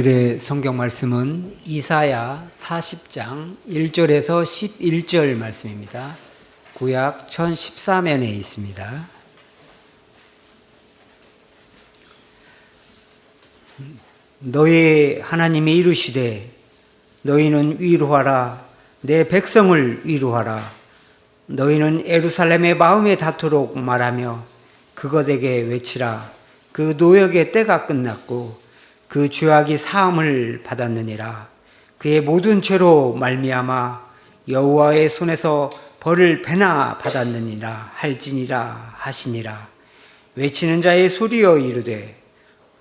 오늘의 성경 말씀은 이사야 40장 1절에서 11절 말씀입니다. 구약 1014면에 있습니다. 너희 하나님이 이르시되 너희는 위로하라, 내 백성을 위로하라. 너희는 예루살렘의 마음에 닿도록 말하며 그것에게 외치라. 그 노역의 때가 끝났고 그 죄악이 사함을 받았느니라. 그의 모든 죄로 말미암아 여호와의 손에서 벌을 배나 받았느니라 할지니라 하시니라. 외치는 자의 소리여 이르되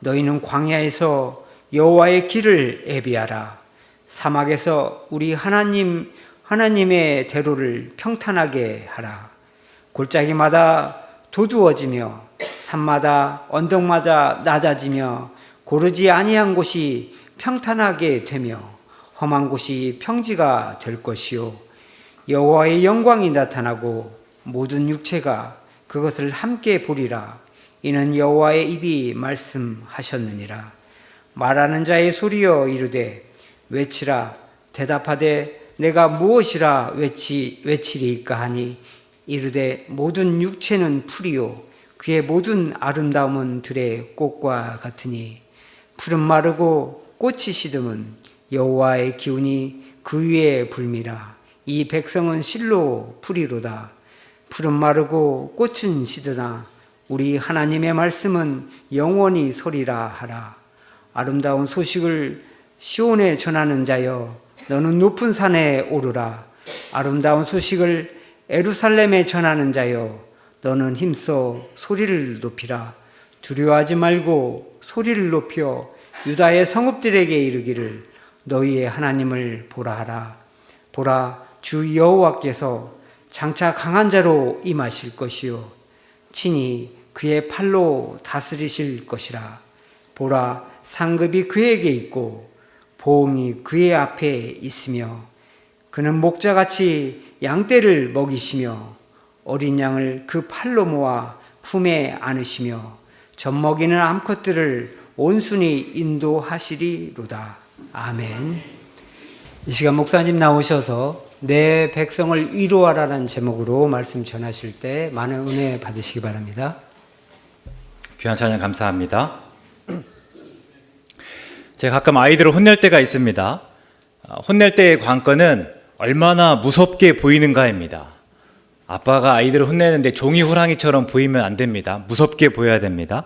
너희는 광야에서 여호와의 길을 예비하라. 사막에서 우리 하나님의 대로를 평탄하게 하라. 골짜기마다 도두어지며 산마다 언덕마다 낮아지며 고르지 아니한 곳이 평탄하게 되며 험한 곳이 평지가 될 것이요 여호와의 영광이 나타나고 모든 육체가 그것을 함께 보리라. 이는 여호와의 입이 말씀하셨느니라. 말하는 자의 소리여 이르되 외치라. 대답하되 내가 무엇이라 외치리이까 하니 이르되 모든 육체는 풀이요 그의 모든 아름다움은 들의 꽃과 같으니 푸른 마르고 꽃이 시듬은 여호와의 기운이 그 위에 불미라. 이 백성은 실로 풀이로다. 푸른 마르고 꽃은 시드나 우리 하나님의 말씀은 영원히 서리라 하라. 아름다운 소식을 시온에 전하는 자여 너는 높은 산에 오르라. 아름다운 소식을 예루살렘에 전하는 자여 너는 힘써 소리를 높이라. 두려워하지 말고 소리를 높여 유다의 성읍들에게 이르기를 너희의 하나님을 보라 하라. 보라, 주 여호와께서 장차 강한 자로 임하실 것이요 친히 그의 팔로 다스리실 것이라. 보라, 상급이 그에게 있고 보응이 그의 앞에 있으며 그는 목자같이 양떼를 먹이시며 어린 양을 그 팔로 모아 품에 안으시며 젖먹이는 암컷들을 온순히 인도하시리로다. 아멘. 이 시간 목사님 나오셔서 내 백성을 위로하라는 제목으로 말씀 전하실 때 많은 은혜 받으시기 바랍니다. 귀한 찬양 감사합니다. 제가 가끔 아이들을 혼낼 때가 있습니다. 혼낼 때의 관건은 얼마나 무섭게 보이는가입니다. 아빠가 아이들을 혼내는데 종이 호랑이처럼 보이면 안 됩니다. 무섭게 보여야 됩니다.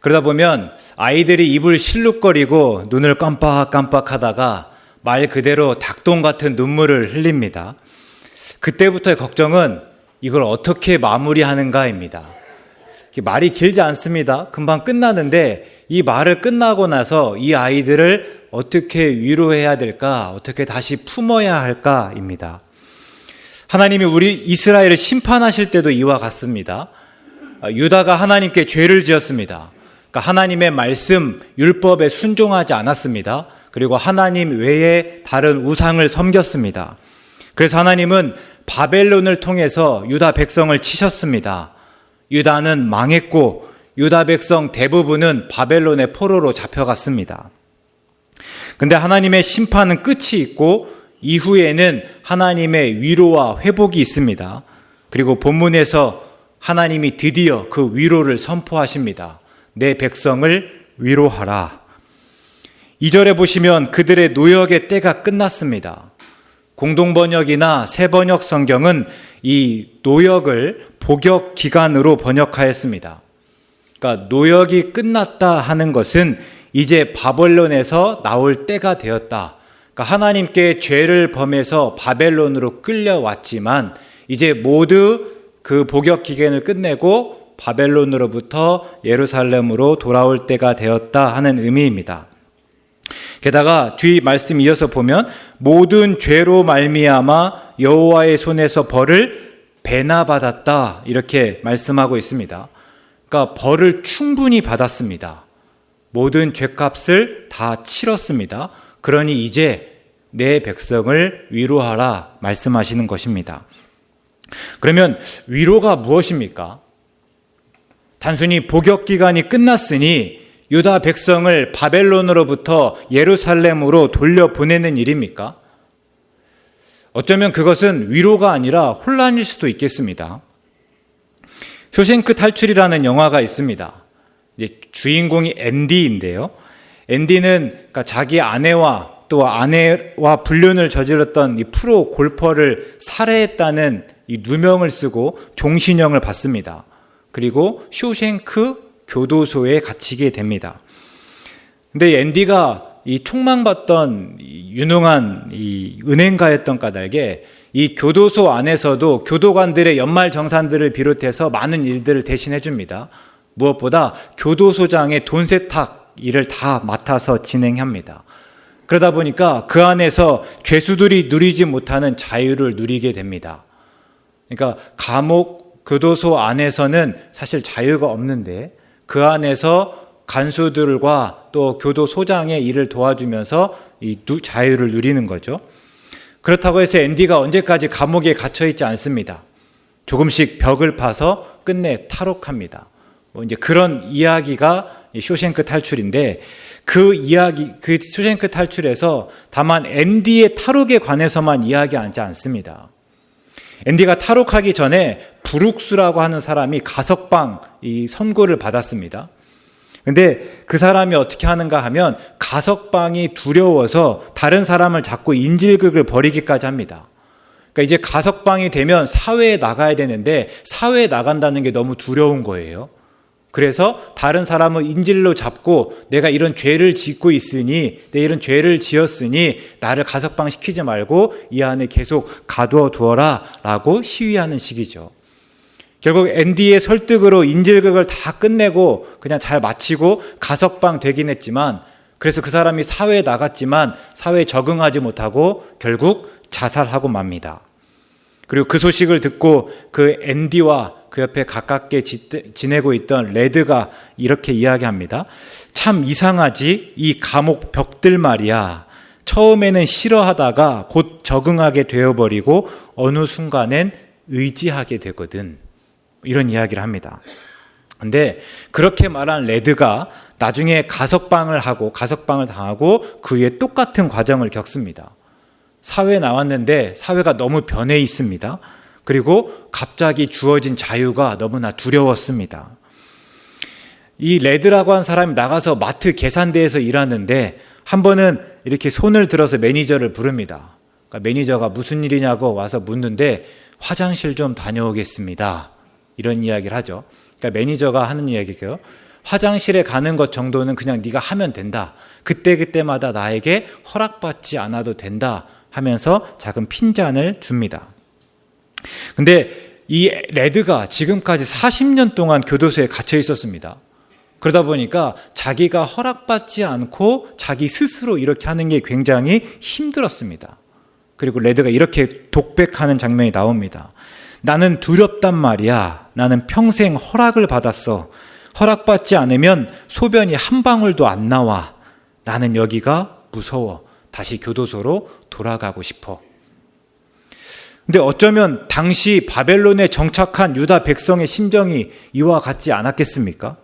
그러다 보면 아이들이 입을 실룩거리고 눈을 깜빡깜빡 하다가 말 그대로 닭똥 같은 눈물을 흘립니다. 그때부터의 걱정은 이걸 어떻게 마무리하는가입니다. 말이 길지 않습니다. 금방 끝나는데 이 말을 끝나고 나서 이 아이들을 어떻게 위로해야 될까, 어떻게 다시 품어야 할까입니다. 하나님이 우리 이스라엘을 심판하실 때도 이와 같습니다. 유다가 하나님께 죄를 지었습니다. 그러니까 하나님의 말씀, 율법에 순종하지 않았습니다. 그리고 하나님 외에 다른 우상을 섬겼습니다. 그래서 하나님은 바벨론을 통해서 유다 백성을 치셨습니다. 유다는 망했고 유다 백성 대부분은 바벨론의 포로로 잡혀갔습니다. 근데 하나님의 심판은 끝이 있고 이후에는 하나님의 위로와 회복이 있습니다. 그리고 본문에서 하나님이 드디어 그 위로를 선포하십니다. 내 백성을 위로하라. 2절에 보시면 그들의 노역의 때가 끝났습니다. 공동번역이나 새번역 성경은 이 노역을 복역 기간으로 번역하였습니다. 그러니까 노역이 끝났다 하는 것은 이제 바벨론에서 나올 때가 되었다. 그러니까 하나님께 죄를 범해서 바벨론으로 끌려왔지만 이제 모두 그 복역 기간을 끝내고 바벨론으로부터 예루살렘으로 돌아올 때가 되었다 하는 의미입니다. 게다가 뒤 말씀 이어서 보면 모든 죄로 말미암아 여호와의 손에서 벌을 배나 받았다 이렇게 말씀하고 있습니다. 그러니까 벌을 충분히 받았습니다. 모든 죄값을 다 치렀습니다. 그러니 이제 내 백성을 위로하라 말씀하시는 것입니다. 그러면 위로가 무엇입니까? 단순히 복역 기간이 끝났으니 유다 백성을 바벨론으로부터 예루살렘으로 돌려보내는 일입니까? 어쩌면 그것은 위로가 아니라 혼란일 수도 있겠습니다. 쇼생크 탈출이라는 영화가 있습니다. 주인공이 앤디인데요. 앤디는 그러니까 자기 아내와 또 아내와 불륜을 저질렀던 이 프로 골퍼를 살해했다는 이 누명을 쓰고 종신형을 받습니다. 그리고 쇼생크 교도소에 갇히게 됩니다. 근데 앤디가 이 총망받던 유능한 이 은행가였던 까닭에 이 교도소 안에서도 교도관들의 연말 정산들을 비롯해서 많은 일들을 대신해 줍니다. 무엇보다 교도소장의 돈 세탁 일을 다 맡아서 진행합니다. 그러다 보니까 그 안에서 죄수들이 누리지 못하는 자유를 누리게 됩니다. 그러니까 감옥, 교도소 안에서는 사실 자유가 없는데 그 안에서 간수들과 또 교도소장의 일을 도와주면서 이 자유를 누리는 거죠. 그렇다고 해서 앤디가 언제까지 감옥에 갇혀 있지 않습니다. 조금씩 벽을 파서 끝내 탈옥합니다. 이제 그런 이야기가 쇼생크 탈출인데 그 쇼생크 탈출에서 다만 앤디의 탈옥에 관해서만 이야기하지 않습니다. 앤디가 탈옥하기 전에 브룩스라고 하는 사람이 가석방 이 선고를 받았습니다. 근데 그 사람이 어떻게 하는가 하면 가석방이 두려워서 다른 사람을 잡고 인질극을 벌이기까지 합니다. 그러니까 이제 가석방이 되면 사회에 나가야 되는데 사회에 나간다는 게 너무 두려운 거예요. 그래서 다른 사람을 인질로 잡고 내가 이런 죄를 짓고 있으니 내가 이런 죄를 지었으니 나를 가석방 시키지 말고 이 안에 계속 가두어 두어라 라고 시위하는 식이죠. 결국 앤디의 설득으로 인질극을 다 끝내고 그냥 잘 마치고 가석방 되긴 했지만 그래서 그 사람이 사회에 나갔지만 사회에 적응하지 못하고 결국 자살하고 맙니다. 그리고 그 소식을 듣고 그 앤디와 그 옆에 가깝게 지내고 있던 레드가 이렇게 이야기합니다. 참 이상하지 이 감옥 벽들 말이야. 처음에는 싫어하다가 곧 적응하게 되어버리고 어느 순간엔 의지하게 되거든. 이런 이야기를 합니다. 근데 그렇게 말한 레드가 나중에 가석방을 당하고 그 위에 똑같은 과정을 겪습니다. 사회에 나왔는데 사회가 너무 변해 있습니다. 그리고 갑자기 주어진 자유가 너무나 두려웠습니다. 이 레드라고 한 사람이 나가서 마트 계산대에서 일하는데 한 번은 이렇게 손을 들어서 매니저를 부릅니다. 그러니까 매니저가 무슨 일이냐고 와서 묻는데 화장실 좀 다녀오겠습니다. 이런 이야기를 하죠. 그러니까 매니저가 하는 이야기고요. 화장실에 가는 것 정도는 그냥 네가 하면 된다. 그때그때마다 나에게 허락받지 않아도 된다 하면서 작은 핀잔을 줍니다. 근데 이 레드가 지금까지 40년 동안 교도소에 갇혀 있었습니다. 그러다 보니까 자기가 허락받지 않고 자기 스스로 이렇게 하는 게 굉장히 힘들었습니다. 그리고 레드가 이렇게 독백하는 장면이 나옵니다. 나는 두렵단 말이야. 나는 평생 허락을 받았어. 허락받지 않으면 소변이 한 방울도 안 나와. 나는 여기가 무서워. 다시 교도소로 돌아가고 싶어. 근데 어쩌면 당시 바벨론에 정착한 유다 백성의 심정이 이와 같지 않았겠습니까?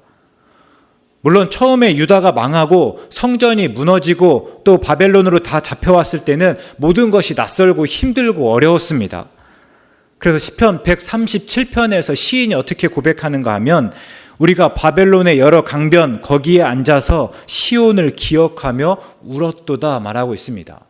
물론 처음에 유다가 망하고 성전이 무너지고 또 바벨론으로 다 잡혀왔을 때는 모든 것이 낯설고 힘들고 어려웠습니다. 그래서 시편 137편에서 시인이 어떻게 고백하는가 하면 우리가 바벨론의 여러 강변 거기에 앉아서 시온을 기억하며 울었도다 말하고 있습니다.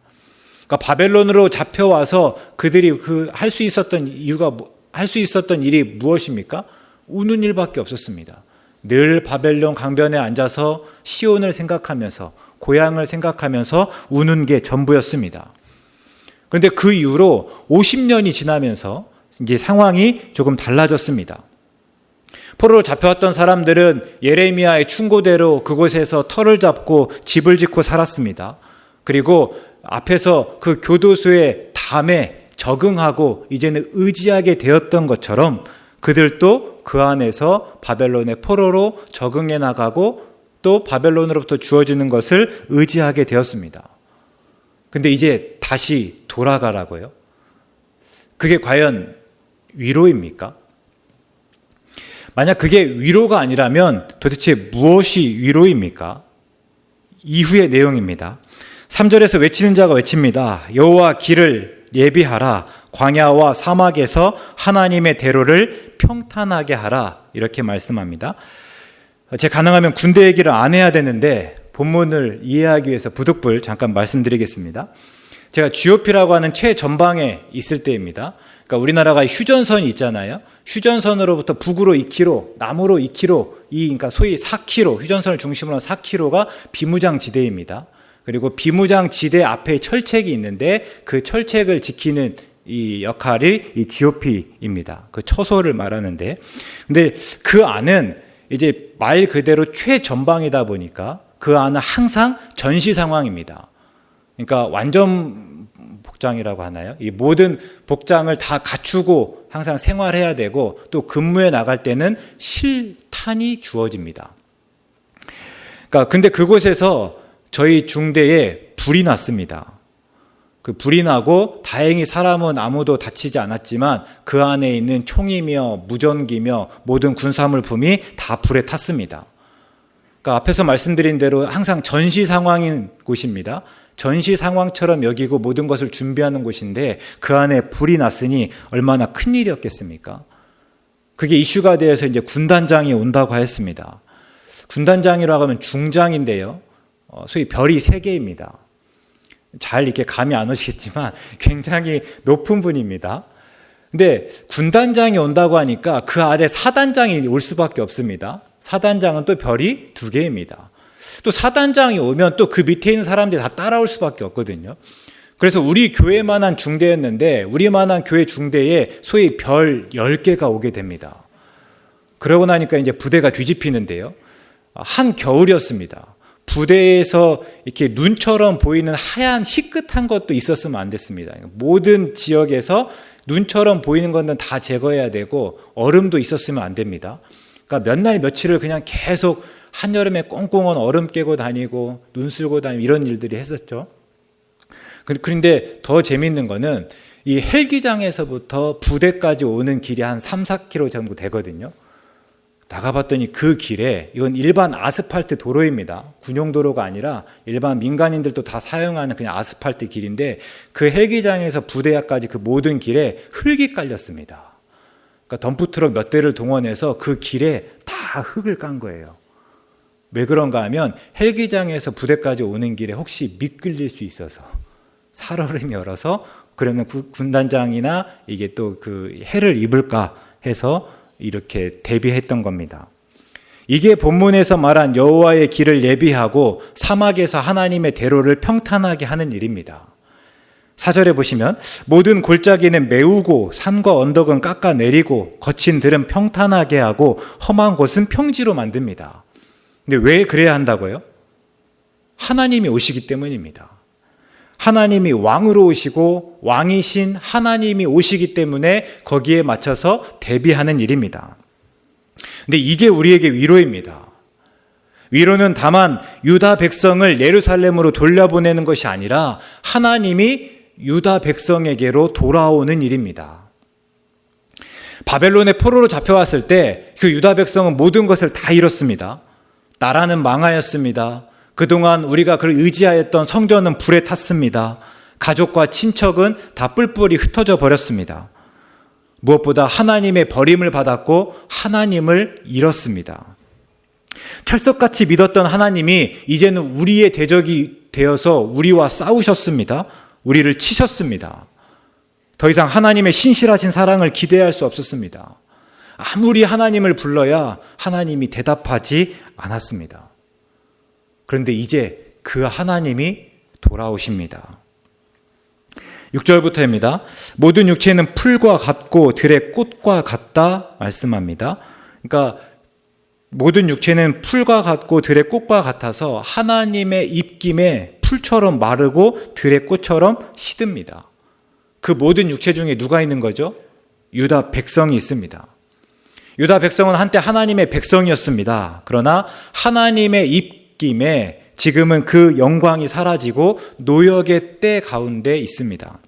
그러니까 바벨론으로 잡혀와서 그들이 할 수 있었던 일이 무엇입니까? 우는 일밖에 없었습니다. 늘 바벨론 강변에 앉아서 시온을 생각하면서 고향을 생각하면서 우는 게 전부였습니다. 그런데 그 이후로 50년이 지나면서 이제 상황이 조금 달라졌습니다. 포로로 잡혀왔던 사람들은 예레미야의 충고대로 그곳에서 터를 잡고 집을 짓고 살았습니다. 그리고 앞에서 그 교도소의 담에 적응하고 이제는 의지하게 되었던 것처럼 그들도 그 안에서 바벨론의 포로로 적응해 나가고 또 바벨론으로부터 주어지는 것을 의지하게 되었습니다. 근데 이제 다시 돌아가라고요? 그게 과연 위로입니까? 만약 그게 위로가 아니라면 도대체 무엇이 위로입니까? 이후의 내용입니다. 3절에서 외치는 자가 외칩니다. 여호와 길을 예비하라. 광야와 사막에서 하나님의 대로를 평탄하게 하라. 이렇게 말씀합니다. 제가 가능하면 군대 얘기를 안 해야 되는데 본문을 이해하기 위해서 부득불 잠깐 말씀드리겠습니다. 제가 GOP라고 하는 최전방에 있을 때입니다. 그러니까 우리나라가 휴전선이 있잖아요. 휴전선으로부터 북으로 2km, 남으로 2km, 그러니까 소위 4km, 휴전선을 중심으로 한 4km가 비무장 지대입니다. 그리고 비무장 지대 앞에 철책이 있는데 그 철책을 지키는 이 역할이 이 GOP입니다. 그 처소를 말하는데, 근데 그 안은 이제 말 그대로 최전방이다 보니까 그 안은 항상 전시 상황입니다. 그러니까 완전 복장이라고 하나요? 이 모든 복장을 다 갖추고 항상 생활해야 되고 또 근무에 나갈 때는 실탄이 주어집니다. 그러니까 근데 그곳에서 저희 중대에 불이 났습니다. 그 불이 나고 다행히 사람은 아무도 다치지 않았지만 그 안에 있는 총이며 무전기며 모든 군사물품이 다 불에 탔습니다. 그러니까 앞에서 말씀드린 대로 항상 전시 상황인 곳입니다. 전시 상황처럼 여기고 모든 것을 준비하는 곳인데 그 안에 불이 났으니 얼마나 큰 일이었겠습니까? 그게 이슈가 되어서 이제 군단장이 온다고 했습니다. 군단장이라고 하면 중장인데요. 소위 별이 3개입니다. 잘 이렇게 감이 안 오시겠지만 굉장히 높은 분입니다. 근데 군단장이 온다고 하니까 그 아래 사단장이 올 수밖에 없습니다. 사단장은 또 별이 2개입니다. 또 사단장이 오면 또 그 밑에 있는 사람들이 다 따라올 수밖에 없거든요. 그래서 우리 교회만한 중대였는데 우리만한 교회 중대에 소위 별 10개가 오게 됩니다. 그러고 나니까 이제 부대가 뒤집히는데요. 한 겨울이었습니다. 부대에서 이렇게 눈처럼 보이는 하얀 희끗한 것도 있었으면 안 됐습니다. 모든 지역에서 눈처럼 보이는 것은 다 제거해야 되고 얼음도 있었으면 안 됩니다. 그러니까 몇 날 며칠을 그냥 계속 한여름에 꽁꽁한 얼음 깨고 다니고 눈 쓸고 다니고 이런 일들이 했었죠. 그런데 더 재미있는 거는 이 헬기장에서부터 부대까지 오는 길이 한 3-4km 정도 되거든요. 나가봤더니 그 길에, 이건 일반 아스팔트 도로입니다. 군용도로가 아니라 일반 민간인들도 다 사용하는 그냥 아스팔트 길인데 그 헬기장에서 부대까지 그 모든 길에 흙이 깔렸습니다. 그러니까 덤프트럭 몇 대를 동원해서 그 길에 다 흙을 깐 거예요. 왜 그런가 하면 헬기장에서 부대까지 오는 길에 혹시 미끌릴 수 있어서 살얼음이 얼어서 그러면 군단장이나 이게 또 그 해를 입을까 해서 이렇게 대비했던 겁니다. 이게 본문에서 말한 여호와의 길을 예비하고 사막에서 하나님의 대로를 평탄하게 하는 일입니다. 4절에 보시면 모든 골짜기는 메우고 산과 언덕은 깎아내리고 거친 들은 평탄하게 하고 험한 곳은 평지로 만듭니다. 근데 왜 그래야 한다고요? 하나님이 오시기 때문입니다. 하나님이 왕으로 오시고 왕이신 하나님이 오시기 때문에 거기에 맞춰서 대비하는 일입니다. 근데 이게 우리에게 위로입니다. 위로는 다만 유다 백성을 예루살렘으로 돌려보내는 것이 아니라 하나님이 유다 백성에게로 돌아오는 일입니다. 바벨론의 포로로 잡혀왔을 때 그 유다 백성은 모든 것을 다 잃었습니다. 나라는 망하였습니다. 그동안 우리가 그를 의지하였던 성전은 불에 탔습니다. 가족과 친척은 다 뿔뿔이 흩어져 버렸습니다. 무엇보다 하나님의 버림을 받았고 하나님을 잃었습니다. 철석같이 믿었던 하나님이 이제는 우리의 대적이 되어서 우리와 싸우셨습니다. 우리를 치셨습니다. 더 이상 하나님의 신실하신 사랑을 기대할 수 없었습니다. 아무리 하나님을 불러야 하나님이 대답하지 않았습니다. 그런데 이제 그 하나님이 돌아오십니다. 6절부터입니다. 모든 육체는 풀과 같고 들의 꽃과 같다 말씀합니다. 그러니까 모든 육체는 풀과 같고 들의 꽃과 같아서 하나님의 입김에 풀처럼 마르고 들의 꽃처럼 시듭니다. 그 모든 육체 중에 누가 있는 거죠? 유다 백성이 있습니다. 유다 백성은 한때 하나님의 백성이었습니다. 그러나 하나님의 입김에 지금은 그 영광이 사라지고 노역의 때 가운데 있습니다.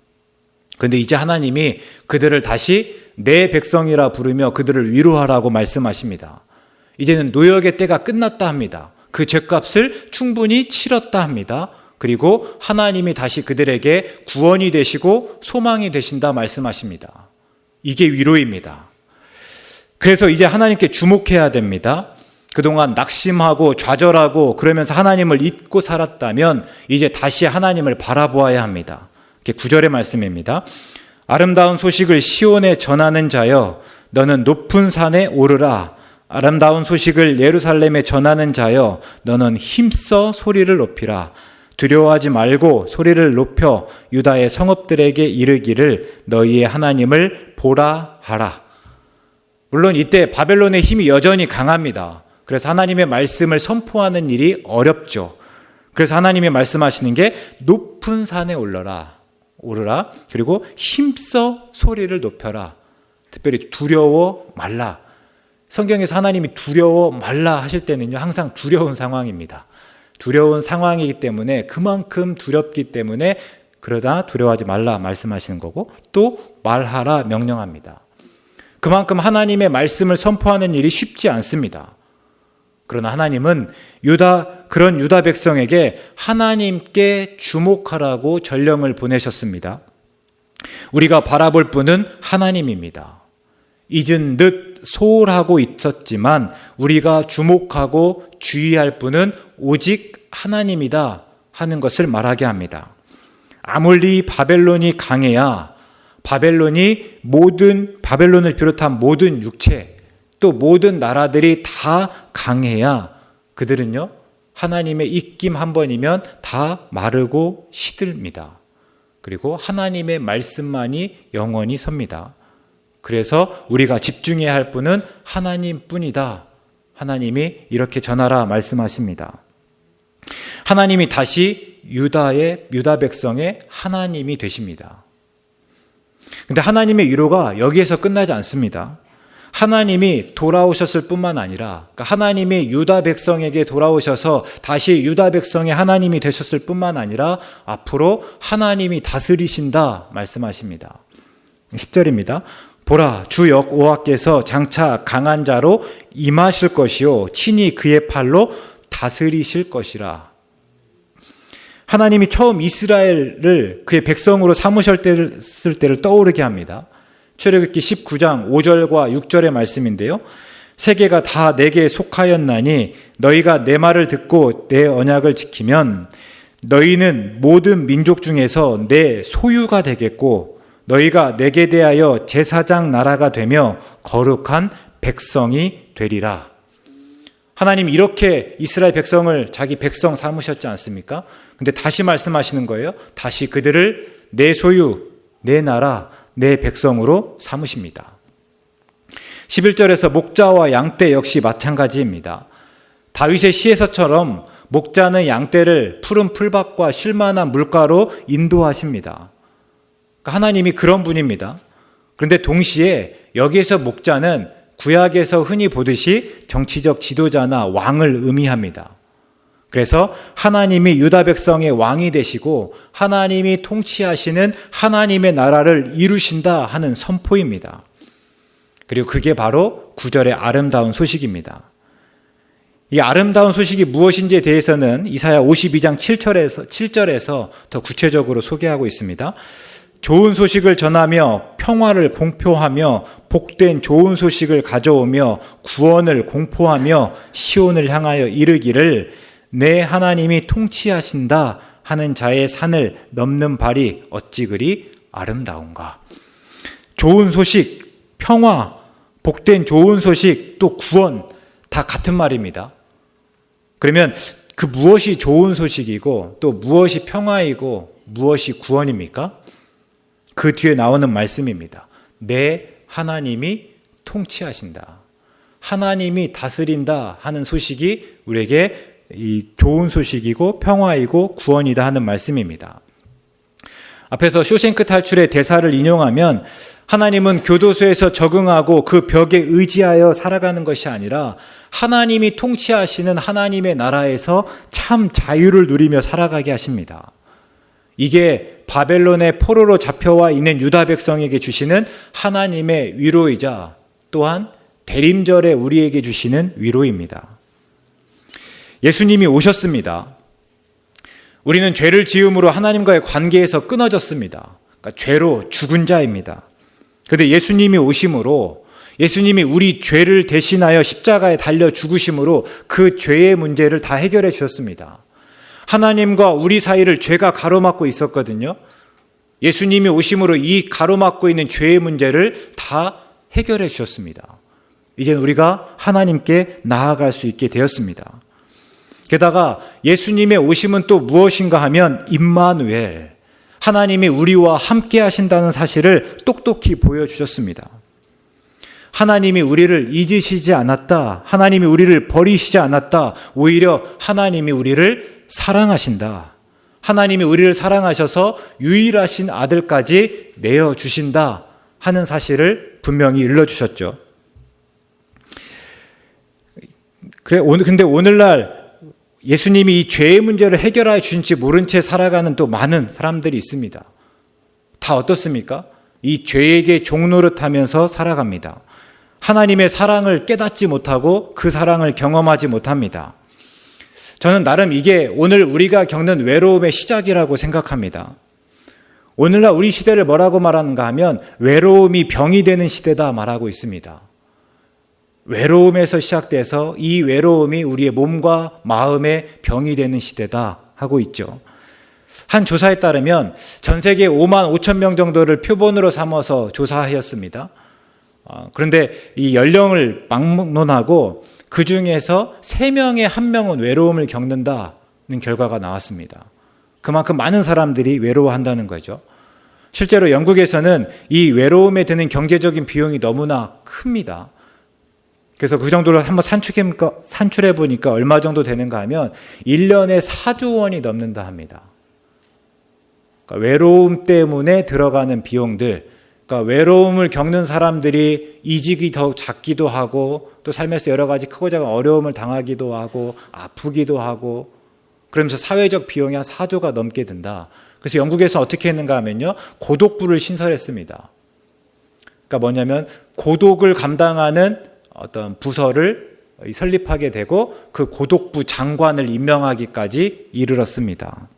그런데 이제 하나님이 그들을 다시 내 백성이라 부르며 그들을 위로하라고 말씀하십니다. 이제는 노역의 때가 끝났다 합니다. 그 죄값을 충분히 치렀다 합니다. 그리고 하나님이 다시 그들에게 구원이 되시고 소망이 되신다 말씀하십니다. 이게 위로입니다. 그래서 이제 하나님께 주목해야 됩니다. 그동안 낙심하고 좌절하고 그러면서 하나님을 잊고 살았다면 이제 다시 하나님을 바라보아야 합니다. 이게 9절의 말씀입니다. 아름다운 소식을 시온에 전하는 자여 너는 높은 산에 오르라. 아름다운 소식을 예루살렘에 전하는 자여 너는 힘써 소리를 높이라. 두려워하지 말고 소리를 높여 유다의 성읍들에게 이르기를 너희의 하나님을 보라 하라. 물론 이때 바벨론의 힘이 여전히 강합니다. 그래서 하나님의 말씀을 선포하는 일이 어렵죠. 그래서 하나님이 말씀하시는 게 높은 산에 오르라. 그리고 힘써 소리를 높여라. 특별히 두려워 말라. 성경에서 하나님이 두려워 말라 하실 때는요, 항상 두려운 상황입니다. 두려운 상황이기 때문에 그만큼 두렵기 때문에 그러다 두려워하지 말라 말씀하시는 거고 또 말하라 명령합니다. 그만큼 하나님의 말씀을 선포하는 일이 쉽지 않습니다. 그러나 하나님은 그런 유다 백성에게 하나님께 주목하라고 전령을 보내셨습니다. 우리가 바라볼 분은 하나님입니다. 잊은 듯 소홀하고 있었지만 우리가 주목하고 주의할 분은 오직 하나님이다 하는 것을 말하게 합니다. 아무리 바벨론이 강해야 바벨론을 비롯한 모든 육체 또 모든 나라들이 다 강해야 그들은요 하나님의 입김 한 번이면 다 마르고 시들입니다. 그리고 하나님의 말씀만이 영원히 섭니다. 그래서 우리가 집중해야 할 분은 하나님뿐이다. 하나님이 이렇게 전하라 말씀하십니다. 하나님이 다시 유다 백성의 하나님이 되십니다. 근데 하나님의 위로가 여기에서 끝나지 않습니다. 하나님이 돌아오셨을 뿐만 아니라 하나님이 유다 백성에게 돌아오셔서 다시 유다 백성의 하나님이 되셨을 뿐만 아니라 앞으로 하나님이 다스리신다 말씀하십니다. 10절입니다. 보라, 주 여호와께서 장차 강한 자로 임하실 것이요 친히 그의 팔로 다스리실 것이라. 하나님이 처음 이스라엘을 그의 백성으로 삼으실 때를 떠오르게 합니다. 출애굽기 19장 5절과 6절의 말씀인데요. 세계가 다 내게 속하였나니 너희가 내 말을 듣고 내 언약을 지키면 너희는 모든 민족 중에서 내 소유가 되겠고 너희가 내게 대하여 제사장 나라가 되며 거룩한 백성이 되리라. 하나님이 이렇게 이스라엘 백성을 자기 백성 삼으셨지 않습니까? 근데 다시 말씀하시는 거예요. 다시 그들을 내 소유, 내 나라, 내 백성으로 삼으십니다. 11절에서 목자와 양떼 역시 마찬가지입니다. 다윗의 시에서처럼 목자는 양떼를 푸른 풀밭과 쉴만한 물가로 인도하십니다. 하나님이 그런 분입니다. 그런데 동시에 여기에서 목자는 구약에서 흔히 보듯이 정치적 지도자나 왕을 의미합니다. 그래서 하나님이 유다 백성의 왕이 되시고 하나님이 통치하시는 하나님의 나라를 이루신다 하는 선포입니다. 그리고 그게 바로 9절의 아름다운 소식입니다. 이 아름다운 소식이 무엇인지에 대해서는 이사야 52장 7절에서 더 구체적으로 소개하고 있습니다. 좋은 소식을 전하며 평화를 공표하며 복된 좋은 소식을 가져오며 구원을 공포하며 시온을 향하여 이르기를 내 하나님이 통치하신다 하는 자의 산을 넘는 발이 어찌 그리 아름다운가. 좋은 소식, 평화, 복된 좋은 소식, 또 구원 다 같은 말입니다. 그러면 그 무엇이 좋은 소식이고 또 무엇이 평화이고 무엇이 구원입니까? 그 뒤에 나오는 말씀입니다. 내 하나님이 통치하신다. 하나님이 다스린다 하는 소식이 우리에게 이 좋은 소식이고 평화이고 구원이다 하는 말씀입니다. 앞에서 쇼생크 탈출의 대사를 인용하면 하나님은 교도소에서 적응하고 그 벽에 의지하여 살아가는 것이 아니라 하나님이 통치하시는 하나님의 나라에서 참 자유를 누리며 살아가게 하십니다. 이게 바벨론의 포로로 잡혀와 있는 유다 백성에게 주시는 하나님의 위로이자 또한 대림절에 우리에게 주시는 위로입니다. 예수님이 오셨습니다. 우리는 죄를 지음으로 하나님과의 관계에서 끊어졌습니다. 그러니까 죄로 죽은 자입니다. 그런데 예수님이 오심으로, 예수님이 우리 죄를 대신하여 십자가에 달려 죽으심으로 그 죄의 문제를 다 해결해 주셨습니다. 하나님과 우리 사이를 죄가 가로막고 있었거든요. 예수님이 오심으로 이 가로막고 있는 죄의 문제를 다 해결해 주셨습니다. 이제 우리가 하나님께 나아갈 수 있게 되었습니다. 게다가 예수님의 오심은 또 무엇인가 하면 임마누엘, 하나님이 우리와 함께 하신다는 사실을 똑똑히 보여주셨습니다. 하나님이 우리를 잊으시지 않았다. 하나님이 우리를 버리시지 않았다. 오히려 하나님이 우리를 사랑하신다. 하나님이 우리를 사랑하셔서 유일하신 아들까지 내어주신다 하는 사실을 분명히 일러주셨죠. 근데 오늘날 예수님이 이 죄의 문제를 해결해 주신지 모른 채 살아가는 또 많은 사람들이 있습니다. 다 어떻습니까? 이 죄에게 종노릇하면서 살아갑니다. 하나님의 사랑을 깨닫지 못하고 그 사랑을 경험하지 못합니다. 저는 나름 이게 오늘 우리가 겪는 외로움의 시작이라고 생각합니다. 오늘날 우리 시대를 뭐라고 말하는가 하면 외로움이 병이 되는 시대다 말하고 있습니다. 외로움에서 시작돼서 이 외로움이 우리의 몸과 마음의 병이 되는 시대다 하고 있죠. 한 조사에 따르면 전 세계 5만 5천 명 정도를 표본으로 삼아서 조사하였습니다. 그런데 이 연령을 막론하고 그 중에서 3명에 1명은 외로움을 겪는다는 결과가 나왔습니다. 그만큼 많은 사람들이 외로워한다는 거죠. 실제로 영국에서는 이 외로움에 드는 경제적인 비용이 너무나 큽니다. 그래서 그 정도로 한번 산출해 보니까 얼마 정도 되는가 하면 1년에 4조 원이 넘는다 합니다. 그러니까 외로움 때문에 들어가는 비용들, 그러니까 외로움을 겪는 사람들이 이직이 더 잦기도 하고 또 삶에서 여러 가지 크고 작은 어려움을 당하기도 하고 아프기도 하고 그러면서 사회적 비용이 한 4조가 넘게 든다. 그래서 영국에서 어떻게 했는가 하면요, 고독부를 신설했습니다. 그러니까 뭐냐면 고독을 감당하는 어떤 부서를 설립하게 되고 그 고독부 장관을 임명하기까지 이르렀습니다.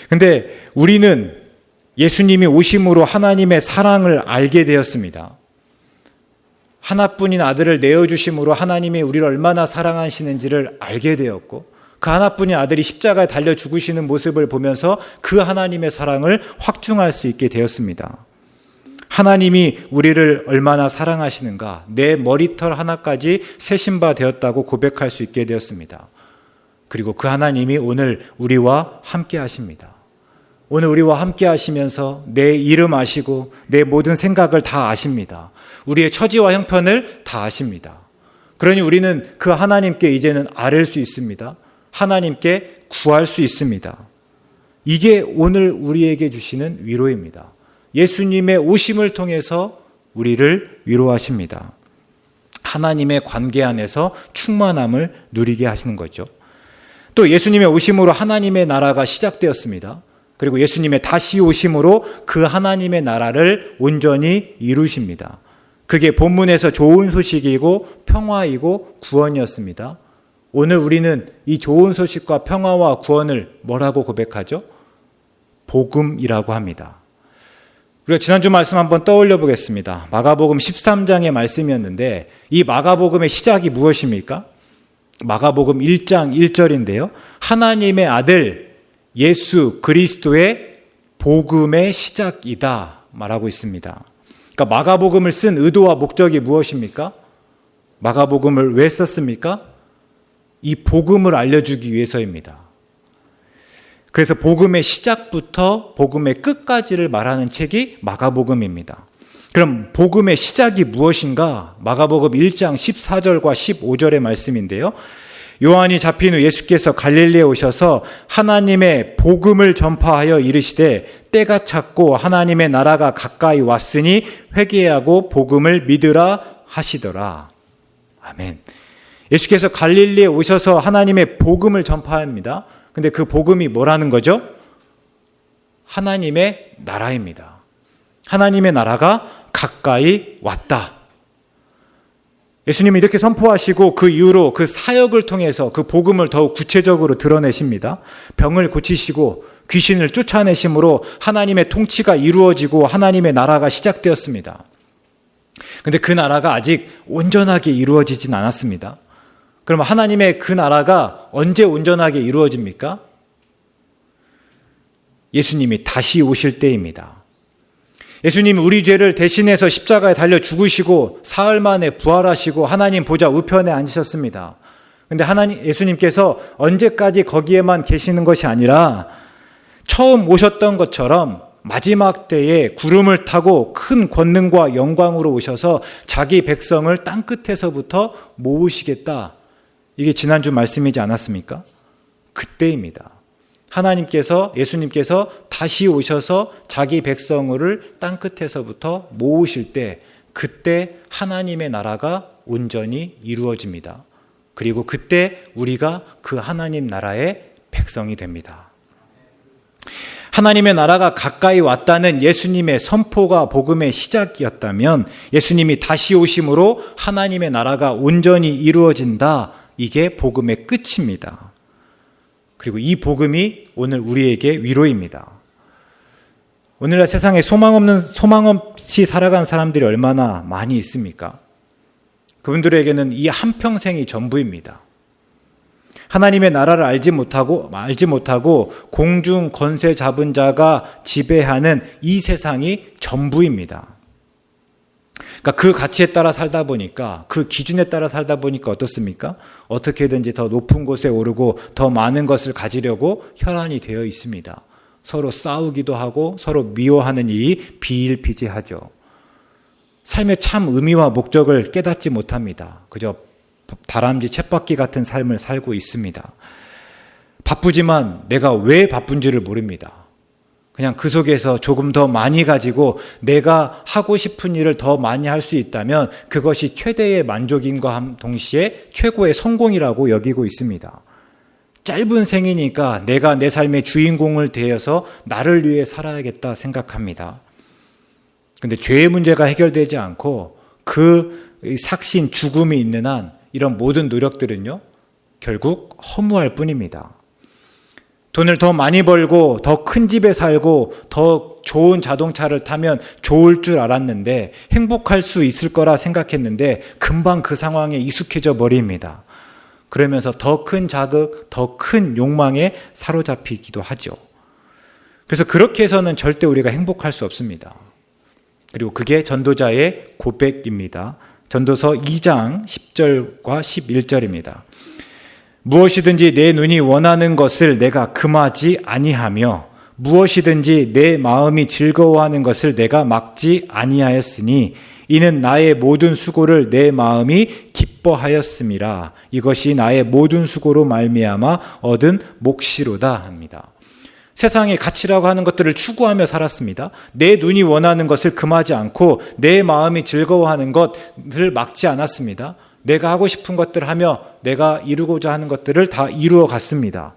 그런데 우리는 예수님이 오심으로 하나님의 사랑을 알게 되었습니다. 하나뿐인 아들을 내어주심으로 하나님이 우리를 얼마나 사랑하시는지를 알게 되었고 그 하나뿐인 아들이 십자가에 달려 죽으시는 모습을 보면서 그 하나님의 사랑을 확증할 수 있게 되었습니다. 하나님이 우리를 얼마나 사랑하시는가, 내 머리털 하나까지 세신바 되었다고 고백할 수 있게 되었습니다. 그리고 그 하나님이 오늘 우리와 함께 하십니다. 오늘 우리와 함께 하시면서 내 이름 아시고 내 모든 생각을 다 아십니다. 우리의 처지와 형편을 다 아십니다. 그러니 우리는 그 하나님께 이제는 아뢰 수 있습니다. 하나님께 구할 수 있습니다. 이게 오늘 우리에게 주시는 위로입니다. 예수님의 오심을 통해서 우리를 위로하십니다. 하나님의 관계 안에서 충만함을 누리게 하시는 거죠. 또 예수님의 오심으로 하나님의 나라가 시작되었습니다. 그리고 예수님의 다시 오심으로 그 하나님의 나라를 온전히 이루십니다. 그게 본문에서 좋은 소식이고 평화이고 구원이었습니다. 오늘 우리는 이 좋은 소식과 평화와 구원을 뭐라고 고백하죠? 복음이라고 합니다. 우리가 지난주 말씀 한번 떠올려 보겠습니다. 마가복음 13장의 말씀이었는데 이 마가복음의 시작이 무엇입니까? 마가복음 1장 1절인데요. 하나님의 아들 예수 그리스도의 복음의 시작이다 말하고 있습니다. 그러니까 마가복음을 쓴 의도와 목적이 무엇입니까? 마가복음을 왜 썼습니까? 이 복음을 알려주기 위해서입니다. 그래서 복음의 시작부터 복음의 끝까지를 말하는 책이 마가복음입니다. 그럼 복음의 시작이 무엇인가? 마가복음 1장 14절과 15절의 말씀인데요. 요한이 잡힌 후 예수께서 갈릴리에 오셔서 하나님의 복음을 전파하여 이르시되 때가 찼고 하나님의 나라가 가까이 왔으니 회개하고 복음을 믿으라 하시더라. 아멘. 예수께서 갈릴리에 오셔서 하나님의 복음을 전파합니다. 근데 그 복음이 뭐라는 거죠? 하나님의 나라입니다. 하나님의 나라가 가까이 왔다. 예수님이 이렇게 선포하시고 그 이후로 그 사역을 통해서 그 복음을 더욱 구체적으로 드러내십니다. 병을 고치시고 귀신을 쫓아내심으로 하나님의 통치가 이루어지고 하나님의 나라가 시작되었습니다. 근데 그 나라가 아직 온전하게 이루어지진 않았습니다. 그럼 하나님의 그 나라가 언제 온전하게 이루어집니까? 예수님이 다시 오실 때입니다. 예수님이 우리 죄를 대신해서 십자가에 달려 죽으시고 사흘 만에 부활하시고 하나님 보좌 우편에 앉으셨습니다. 근데 예수님께서 언제까지 거기에만 계시는 것이 아니라 처음 오셨던 것처럼 마지막 때에 구름을 타고 큰 권능과 영광으로 오셔서 자기 백성을 땅끝에서부터 모으시겠다. 이게 지난주 말씀이지 않았습니까? 그때입니다. 예수님께서 다시 오셔서 자기 백성을 땅끝에서부터 모으실 때, 그때 하나님의 나라가 온전히 이루어집니다. 그리고 그때 우리가 그 하나님 나라의 백성이 됩니다. 하나님의 나라가 가까이 왔다는 예수님의 선포가 복음의 시작이었다면, 예수님이 다시 오심으로 하나님의 나라가 온전히 이루어진다. 이게 복음의 끝입니다. 그리고 이 복음이 오늘 우리에게 위로입니다. 오늘날 세상에 소망 없이 살아간 사람들이 얼마나 많이 있습니까? 그분들에게는 이 한평생이 전부입니다. 하나님의 나라를 알지 못하고 공중 권세 잡은 자가 지배하는 이 세상이 전부입니다. 그러니까 그 가치에 따라 살다 보니까, 그 기준에 따라 살다 보니까 어떻습니까? 어떻게든지 더 높은 곳에 오르고 더 많은 것을 가지려고 혈안이 되어 있습니다. 서로 싸우기도 하고 서로 미워하는 일이 비일비재하죠. 삶의 참 의미와 목적을 깨닫지 못합니다. 그저 다람쥐 쳇바퀴 같은 삶을 살고 있습니다. 바쁘지만 내가 왜 바쁜지를 모릅니다. 그냥 그 속에서 조금 더 많이 가지고 내가 하고 싶은 일을 더 많이 할 수 있다면 그것이 최대의 만족임과 동시에 최고의 성공이라고 여기고 있습니다. 짧은 생이니까 내가 내 삶의 주인공을 대해서 나를 위해 살아야겠다 생각합니다. 근데 죄의 문제가 해결되지 않고 그 삭신 죽음이 있는 한 이런 모든 노력들은요, 결국 허무할 뿐입니다. 돈을 더 많이 벌고 더 큰 집에 살고 더 좋은 자동차를 타면 좋을 줄 알았는데, 행복할 수 있을 거라 생각했는데 금방 그 상황에 익숙해져 버립니다. 그러면서 더 큰 자극, 더 큰 욕망에 사로잡히기도 하죠. 그래서 그렇게 해서는 절대 우리가 행복할 수 없습니다. 그리고 그게 전도자의 고백입니다. 전도서 2장 10절과 11절입니다. 무엇이든지 내 눈이 원하는 것을 내가 금하지 아니하며 무엇이든지 내 마음이 즐거워하는 것을 내가 막지 아니하였으니 이는 나의 모든 수고를 내 마음이 기뻐하였음이라. 이것이 나의 모든 수고로 말미암아 얻은 몫이로다 합니다. 세상의 가치라고 하는 것들을 추구하며 살았습니다. 내 눈이 원하는 것을 금하지 않고 내 마음이 즐거워하는 것을 막지 않았습니다. 내가 하고 싶은 것들을 하며 내가 이루고자 하는 것들을 다 이루어 갔습니다.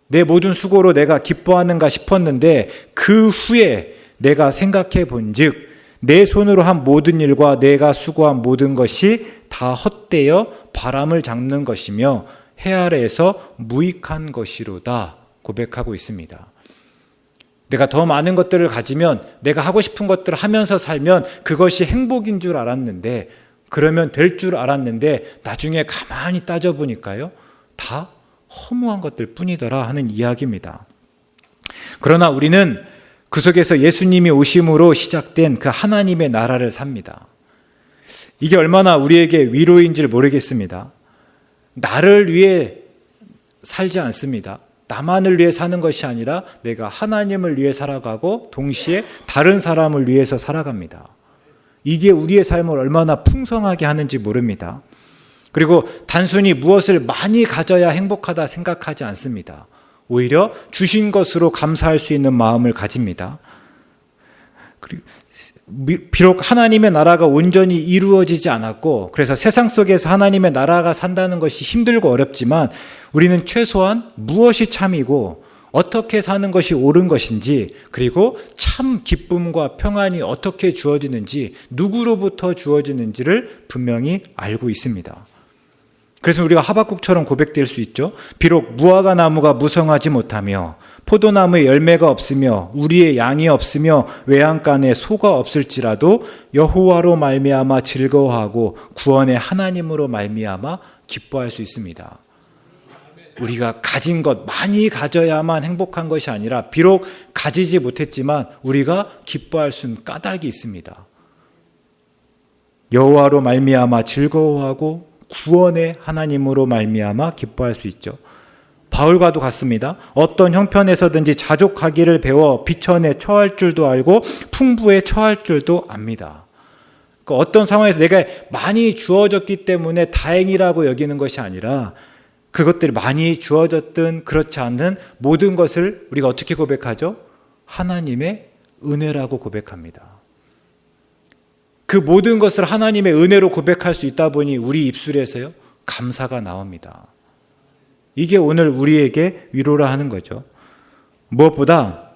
내 모든 수고로 내가 기뻐하는가 싶었는데 그 후에 내가 생각해 본즉 내 손으로 한 모든 일과 내가 수고한 모든 것이 다 헛되어 바람을 잡는 것이며 해 아래에서 무익한 것이로다 고백하고 있습니다. 내가 더 많은 것들을 가지면, 내가 하고 싶은 것들을 하면서 살면 그것이 행복인 줄 알았는데, 그러면 될 줄 알았는데 나중에 가만히 따져보니까요, 다 허무한 것들 뿐이더라 하는 이야기입니다. 그러나 우리는 그 속에서 예수님이 오심으로 시작된 그 하나님의 나라를 삽니다. 이게 얼마나 우리에게 위로인지를 모르겠습니다. 나를 위해 살지 않습니다. 나만을 위해 사는 것이 아니라 내가 하나님을 위해 살아가고 동시에 다른 사람을 위해서 살아갑니다. 이게 우리의 삶을 얼마나 풍성하게 하는지 모릅니다. 그리고 단순히 무엇을 많이 가져야 행복하다 생각하지 않습니다. 오히려 주신 것으로 감사할 수 있는 마음을 가집니다. 그리고 비록 하나님의 나라가 온전히 이루어지지 않았고, 그래서 세상 속에서 하나님의 나라가 산다는 것이 힘들고 어렵지만 우리는 최소한 무엇이 참이고 어떻게 사는 것이 옳은 것인지, 그리고 참 기쁨과 평안이 어떻게 주어지는지, 누구로부터 주어지는지를 분명히 알고 있습니다. 그래서 우리가 하박국처럼 고백될 수 있죠. 비록 무화과 나무가 무성하지 못하며 포도나무에 열매가 없으며 우리의 양이 없으며 외양간에 소가 없을지라도 여호와로 말미암아 즐거워하고 구원의 하나님으로 말미암아 기뻐할 수 있습니다. 우리가 가진 것 많이 가져야만 행복한 것이 아니라 비록 가지지 못했지만 우리가 기뻐할 수 있는 까닭이 있습니다. 여호와로 말미암아 즐거워하고 구원의 하나님으로 말미암아 기뻐할 수 있죠. 바울과도 같습니다. 어떤 형편에서든지 자족하기를 배워 비천에 처할 줄도 알고 풍부에 처할 줄도 압니다. 그러니까 어떤 상황에서 내가 많이 주어졌기 때문에 다행이라고 여기는 것이 아니라 그것들이 많이 주어졌든 그렇지 않은 모든 것을 우리가 어떻게 고백하죠? 하나님의 은혜라고 고백합니다. 그 모든 것을 하나님의 은혜로 고백할 수 있다 보니 우리 입술에서요, 감사가 나옵니다. 이게 오늘 우리에게 위로라 하는 거죠. 무엇보다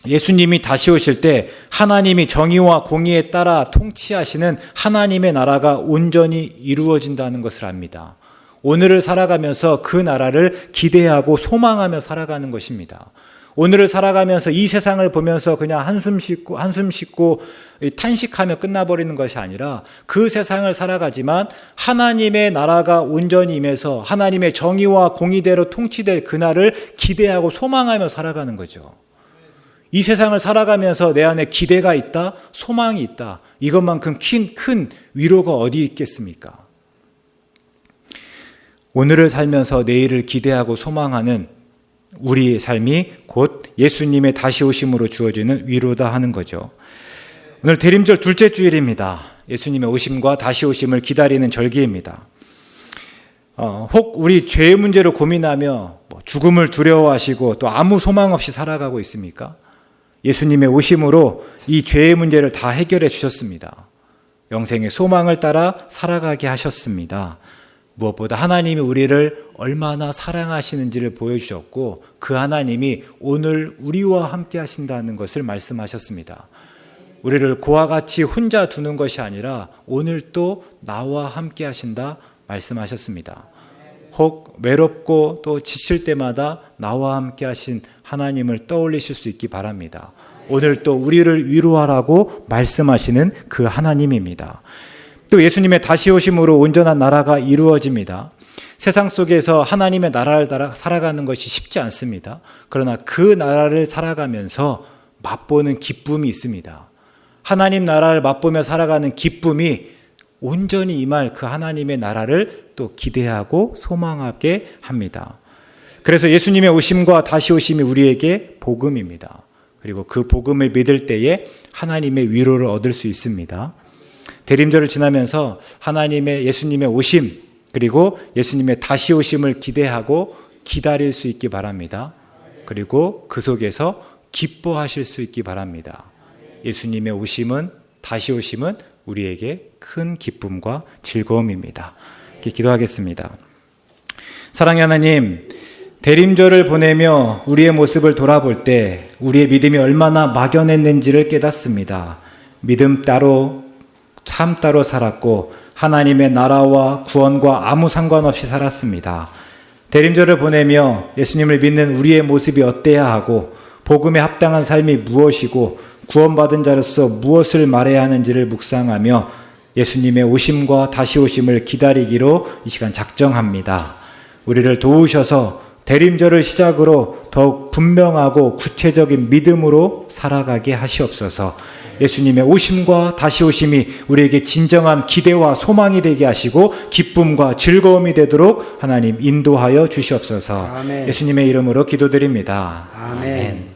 예수님이 다시 오실 때 하나님이 정의와 공의에 따라 통치하시는 하나님의 나라가 온전히 이루어진다는 것을 압니다. 오늘을 살아가면서 그 나라를 기대하고 소망하며 살아가는 것입니다. 오늘을 살아가면서 이 세상을 보면서 그냥 한숨 쉬고 탄식하며 끝나버리는 것이 아니라 그 세상을 살아가지만 하나님의 나라가 온전히 임해서 하나님의 정의와 공의대로 통치될 그날을 기대하고 소망하며 살아가는 거죠. 이 세상을 살아가면서 내 안에 기대가 있다, 소망이 있다. 이것만큼 큰 위로가 어디 있겠습니까? 오늘을 살면서 내일을 기대하고 소망하는 우리의 삶이 곧 예수님의 다시 오심으로 주어지는 위로다 하는 거죠. 오늘 대림절 둘째 주일입니다. 예수님의 오심과 다시 오심을 기다리는 절기입니다. 혹 우리 죄의 문제로 고민하며 죽음을 두려워하시고 또 아무 소망 없이 살아가고 있습니까? 예수님의 오심으로 이 죄의 문제를 다 해결해 주셨습니다. 영생의 소망을 따라 살아가게 하셨습니다. 무엇보다 하나님이 우리를 얼마나 사랑하시는지를 보여주셨고 그 하나님이 오늘 우리와 함께 하신다는 것을 말씀하셨습니다. 우리를 그와 같이 혼자 두는 것이 아니라 오늘 또 나와 함께 하신다 말씀하셨습니다. 혹 외롭고 또 지칠 때마다 나와 함께 하신 하나님을 떠올리실 수 있기 바랍니다. 오늘 또 우리를 위로하라고 말씀하시는 그 하나님입니다. 또 예수님의 다시 오심으로 온전한 나라가 이루어집니다. 세상 속에서 하나님의 나라를 따라 살아가는 것이 쉽지 않습니다. 그러나 그 나라를 살아가면서 맛보는 기쁨이 있습니다. 하나님 나라를 맛보며 살아가는 기쁨이 온전히 임할 그 하나님의 나라를 또 기대하고 소망하게 합니다. 그래서 예수님의 오심과 다시 오심이 우리에게 복음입니다. 그리고 그 복음을 믿을 때에 하나님의 위로를 얻을 수 있습니다. 대림절을 지나면서 하나님의 예수님의 오심 그리고 예수님의 다시 오심을 기대하고 기다릴 수 있기 바랍니다. 그리고 그 속에서 기뻐하실 수 있기 바랍니다. 예수님의 오심은 다시 오심은 우리에게 큰 기쁨과 즐거움입니다. 이렇게 기도하겠습니다. 사랑의 하나님, 대림절을 보내며 우리의 모습을 돌아볼 때 우리의 믿음이 얼마나 막연했는지를 깨닫습니다. 믿음 따로 삶 따로 살았고 하나님의 나라와 구원과 아무 상관없이 살았습니다. 대림절을 보내며 예수님을 믿는 우리의 모습이 어때야 하고 복음에 합당한 삶이 무엇이고 구원받은 자로서 무엇을 말해야 하는지를 묵상하며 예수님의 오심과 다시 오심을 기다리기로 이 시간 작정합니다. 우리를 도우셔서 대림절을 시작으로 더욱 분명하고 구체적인 믿음으로 살아가게 하시옵소서. 예수님의 오심과 다시 오심이 우리에게 진정한 기대와 소망이 되게 하시고 기쁨과 즐거움이 되도록 하나님 인도하여 주시옵소서. 아멘. 예수님의 이름으로 기도드립니다. 아멘.